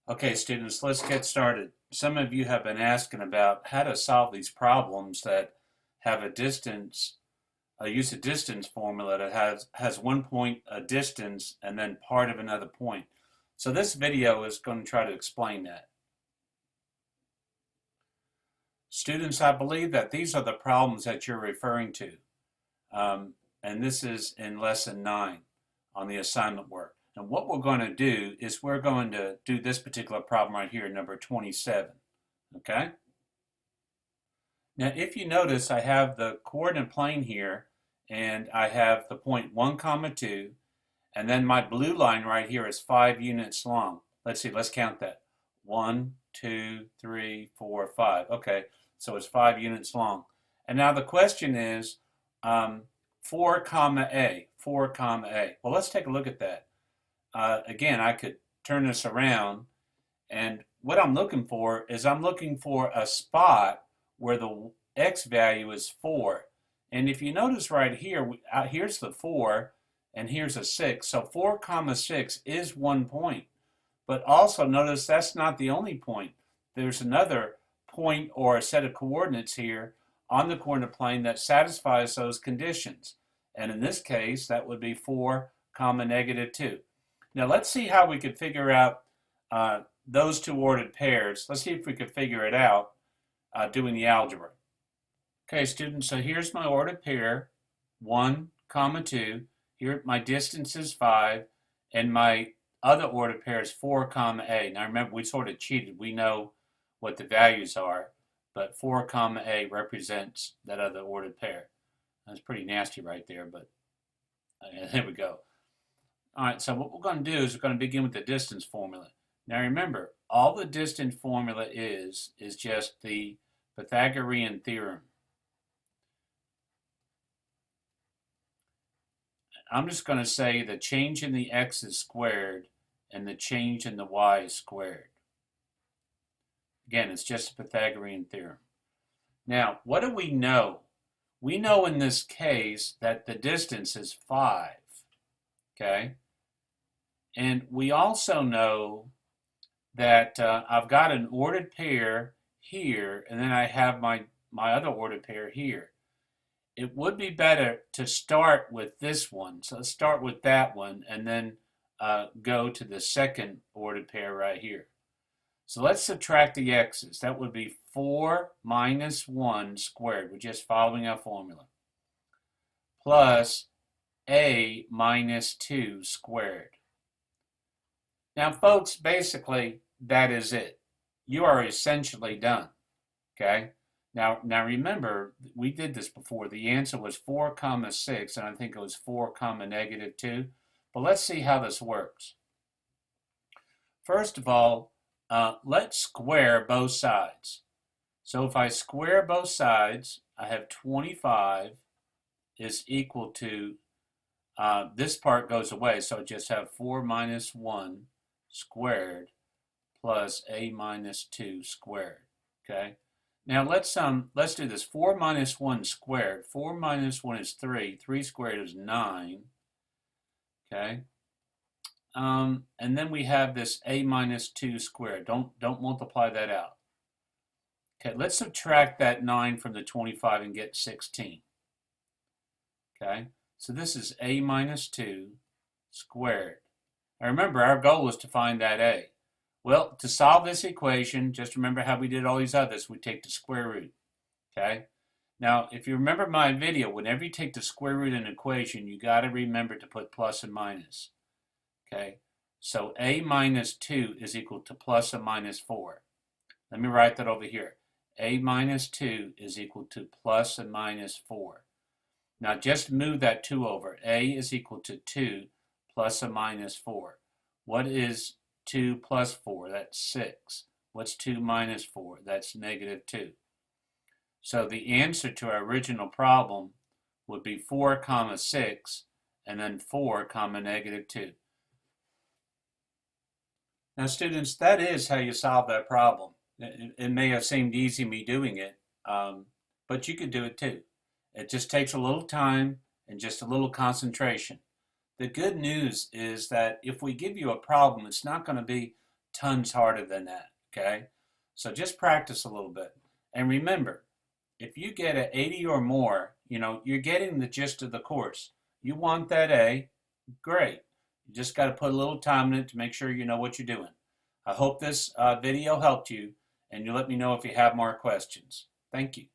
Okay, students, let's get started. Some of you have been asking about how to solve these problems that have use a distance formula that has 1 point a distance and then part of another point. So this video is going to try to explain that. Students, I believe that these are the problems that you're referring to. And this is in lesson 9 on the assignment work. And what we're going to do is we're going to do this particular problem right here, number 27. Okay? Now, if you notice, I have the coordinate plane here, and I have the point 1, comma 2, and then my blue line right here is 5 units long. Let's see, let's count that. 1, 2, 3, 4, 5. Okay, so it's 5 units long. And now the question is 4, comma A, 4, comma A. Well, let's take a look at that. Again, I could turn this around, and what I'm looking for is I'm looking for a spot where the x value is 4. And if you notice right here, here's the 4 and here's a 6. So 4 comma 6 is 1 point. But also notice that's not the only point. There's another point or a set of coordinates here on the coordinate plane that satisfies those conditions. And in this case, that would be 4 comma negative 2. Now let's see how we could figure out those two ordered pairs. Let's see if we could figure it out doing the algebra. Okay, students, so here's my ordered pair, 1, comma 2. Here my distance is 5, and my other ordered pair is 4, comma A. Now remember, we sort of cheated. We know what the values are, but 4, comma A represents that other ordered pair. That's pretty nasty right there, but there we go. All right, so what we're going to do is we're going to begin with the distance formula. Now remember, all the distance formula is just the Pythagorean theorem. I'm just going to say the change in the x is squared and the change in the y is squared. Again, it's just a Pythagorean theorem. Now, what do we know? We know in this case that the distance is 5. Okay? And we also know that I've got an ordered pair here, and then I have my other ordered pair here. It would be better to start with this one. So let's start with that one, and then go to the second ordered pair right here. So let's subtract the x's. That would be 4 minus 1 squared. We're just following our formula. Plus a minus 2 squared. Now, folks, basically, that is it. You are essentially done, okay? Now remember, we did this before. The answer was 4 comma 6, and I think it was 4 comma negative 2. But let's see how this works. First of all, let's square both sides. So if I square both sides, I have 25 is equal to, this part goes away, so I just have 4 minus 1 squared plus a minus 2 squared. Okay. Now let's do this. 4 minus 1 squared. 4 minus 1 is 3. 3 squared is 9. Okay. And then we have this a minus 2 squared. Don't multiply that out. Okay, let's subtract that 9 from the 25 and get 16. Okay, so this is a minus 2 squared. Now remember, our goal is to find that a. Well, to solve this equation, just remember how we did all these others. We take the square root. Okay? Now, if you remember my video, whenever you take the square root in an equation, you got to remember to put plus and minus. Okay? So a minus 2 is equal to plus and minus 4. Let me write that over here. A minus 2 is equal to plus and minus 4. Now, just move that 2 over. A is equal to 2 plus and minus 4. What is 2 plus 4? That's 6. What's 2 minus 4? That's negative 2. So the answer to our original problem would be 4 comma 6 and then 4 comma negative 2. Now students, that is how you solve that problem. It may have seemed easy me doing it, but you could do it too. It just takes a little time and just a little concentration. The good news is that if we give you a problem, it's not going to be tons harder than that, okay? So just practice a little bit. And remember, if you get an 80 or more, you're getting the gist of the course. You want that A, great. You just got to put a little time in it to make sure you know what you're doing. I hope this video helped you, and you let me know if you have more questions. Thank you.